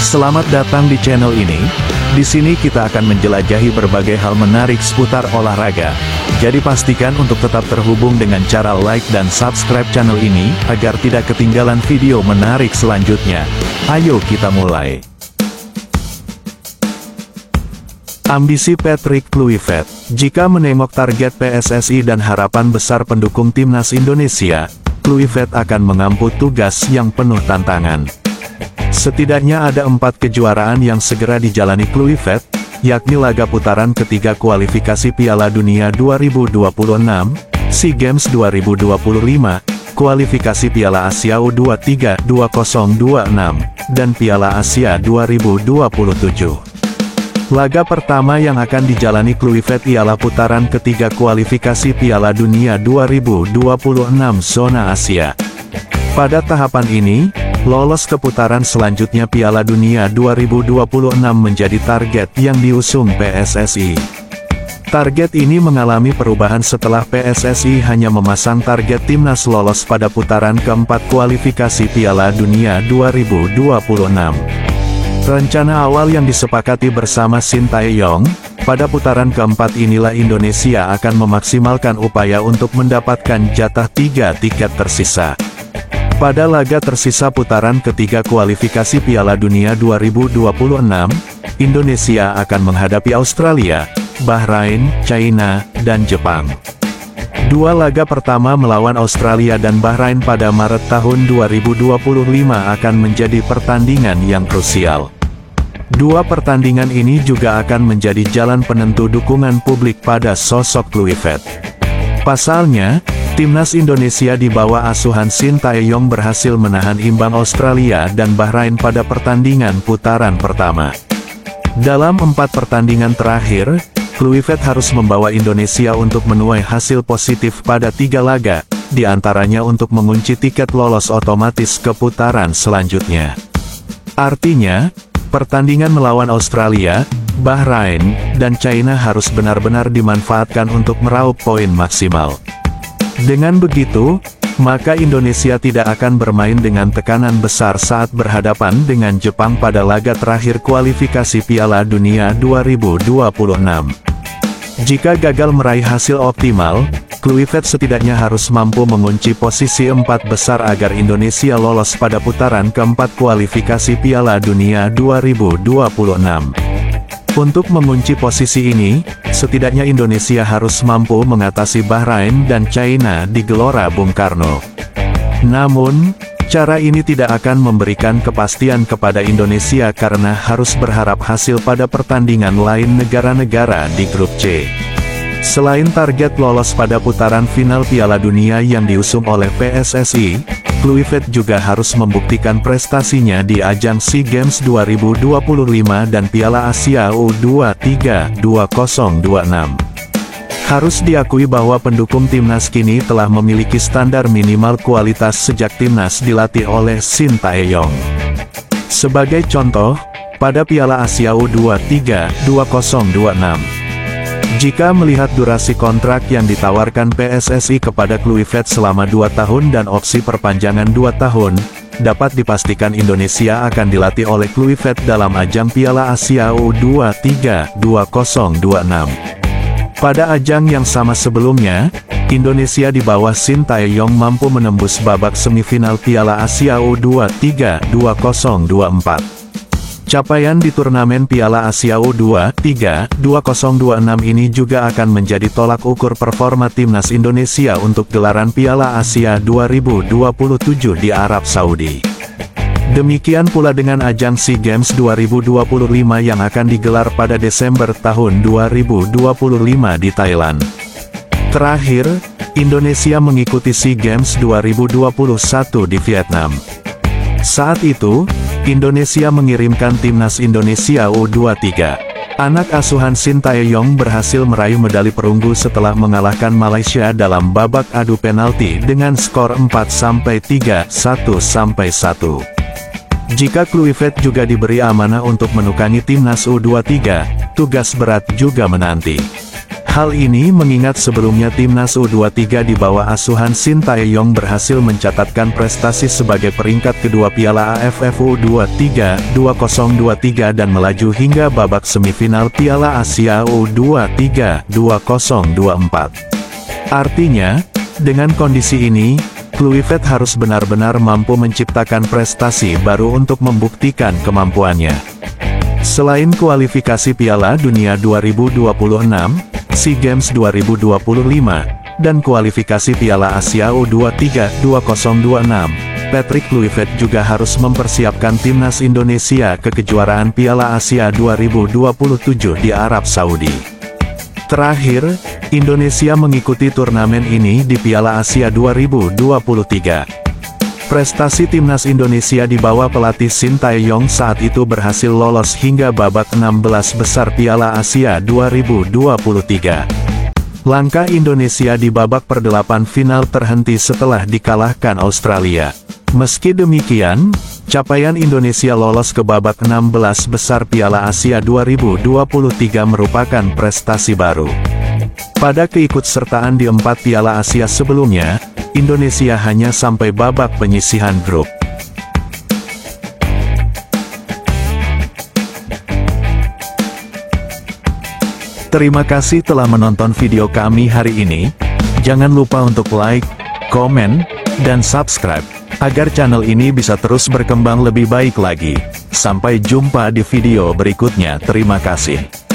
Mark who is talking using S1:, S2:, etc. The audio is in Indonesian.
S1: Selamat datang di channel ini. Di sini kita akan menjelajahi berbagai hal menarik seputar olahraga. Jadi pastikan untuk tetap terhubung dengan cara like dan subscribe channel ini, agar tidak ketinggalan video menarik selanjutnya. Ayo kita mulai. Ambisi Patrick Kluivert. Jika menengok target PSSI dan harapan besar pendukung timnas Indonesia, Kluivert akan mengampu tugas yang penuh tantangan. Setidaknya ada 4 kejuaraan yang segera dijalani Kluivert, yakni laga putaran ketiga kualifikasi Piala Dunia 2026, SEA Games 2025, kualifikasi Piala Asia U23 2026, dan Piala Asia 2027. Laga pertama yang akan dijalani Kluivert ialah putaran ketiga kualifikasi Piala Dunia 2026 zona Asia. Pada tahapan ini, lolos ke putaran selanjutnya Piala Dunia 2026 menjadi target yang diusung PSSI. Target ini mengalami perubahan setelah PSSI hanya memasang target timnas lolos pada putaran keempat kualifikasi Piala Dunia 2026. Rencana awal yang disepakati bersama Sintayong, pada putaran keempat inilah Indonesia akan memaksimalkan upaya untuk mendapatkan jatah 3 tiket tersisa. Pada laga tersisa putaran ketiga kualifikasi Piala Dunia 2026, Indonesia akan menghadapi Australia, Bahrain, China, dan Jepang. Dua laga pertama melawan Australia dan Bahrain pada Maret tahun 2025 akan menjadi pertandingan yang krusial. Dua pertandingan ini juga akan menjadi jalan penentu dukungan publik pada sosok Kluivert. Pasalnya, timnas Indonesia di bawah asuhan Sintayong berhasil menahan imbang Australia dan Bahrain pada pertandingan putaran pertama. Dalam 4 pertandingan terakhir, Kluivert harus membawa Indonesia untuk menuai hasil positif pada 3 laga, di antaranya untuk mengunci tiket lolos otomatis ke putaran selanjutnya. Artinya, pertandingan melawan Australia, Bahrain, dan China harus benar-benar dimanfaatkan untuk meraup poin maksimal. Dengan begitu, maka Indonesia tidak akan bermain dengan tekanan besar saat berhadapan dengan Jepang pada laga terakhir kualifikasi Piala Dunia 2026. Jika gagal meraih hasil optimal, Kluivert setidaknya harus mampu mengunci posisi 4 besar agar Indonesia lolos pada putaran keempat kualifikasi Piala Dunia 2026. Untuk mengunci posisi ini, setidaknya Indonesia harus mampu mengatasi Bahrain dan China di Gelora Bung Karno. Namun, cara ini tidak akan memberikan kepastian kepada Indonesia karena harus berharap hasil pada pertandingan lain negara-negara di grup C. Selain target lolos pada putaran final Piala Dunia yang diusung oleh PSSI, Kluivert juga harus membuktikan prestasinya di ajang SEA Games 2025 dan Piala Asia U23 2026. Harus diakui bahwa pendukung timnas kini telah memiliki standar minimal kualitas sejak timnas dilatih oleh Sintayong. Sebagai contoh, pada Piala Asia U23 2026, jika melihat durasi kontrak yang ditawarkan PSSI kepada Kluivert selama 2 tahun dan opsi perpanjangan 2 tahun, dapat dipastikan Indonesia akan dilatih oleh Kluivert dalam ajang Piala Asia U23 2026. Pada ajang yang sama sebelumnya, Indonesia di bawah Sintayong mampu menembus babak semifinal Piala Asia U23 2024. Capaian di turnamen Piala Asia U23 2026 ini juga akan menjadi tolak ukur performa timnas Indonesia untuk gelaran Piala Asia 2027 di Arab Saudi. Demikian pula dengan ajang SEA Games 2025 yang akan digelar pada Desember tahun 2025 di Thailand. Terakhir, Indonesia mengikuti SEA Games 2021 di Vietnam. Saat itu, Indonesia mengirimkan timnas Indonesia U23. Anak asuhan Sintayong berhasil meraih medali perunggu setelah mengalahkan Malaysia dalam babak adu penalti dengan skor 4-3, 1-1. Jika Kluivert juga diberi amanah untuk menukangi timnas U23, tugas berat juga menanti. Hal ini mengingat sebelumnya timnas U23 di bawah asuhan Shin Tae-yong berhasil mencatatkan prestasi sebagai peringkat kedua Piala AFF U23 2023 dan melaju hingga babak semifinal Piala Asia U23 2024. Artinya, dengan kondisi ini, Kluivert harus benar-benar mampu menciptakan prestasi baru untuk membuktikan kemampuannya. Selain kualifikasi Piala Dunia 2026, SEA Games 2025, dan kualifikasi Piala Asia U23 2026, Patrick Kluivert juga harus mempersiapkan timnas Indonesia ke kejuaraan Piala Asia 2027 di Arab Saudi. Terakhir, Indonesia mengikuti turnamen ini di Piala Asia 2023. Prestasi timnas Indonesia di bawah pelatih Shin Tae-yong saat itu berhasil lolos hingga babak 16 besar Piala Asia 2023. Langkah Indonesia di babak perdelapan final terhenti setelah dikalahkan Australia. Meski demikian, capaian Indonesia lolos ke babak 16 besar Piala Asia 2023 merupakan prestasi baru. Pada keikutsertaan di 4 Piala Asia sebelumnya, Indonesia hanya sampai babak penyisihan grup. Terima kasih telah menonton video kami hari ini. Jangan lupa untuk like, komen, dan subscribe, agar channel ini bisa terus berkembang lebih baik lagi. Sampai jumpa di video berikutnya. Terima kasih.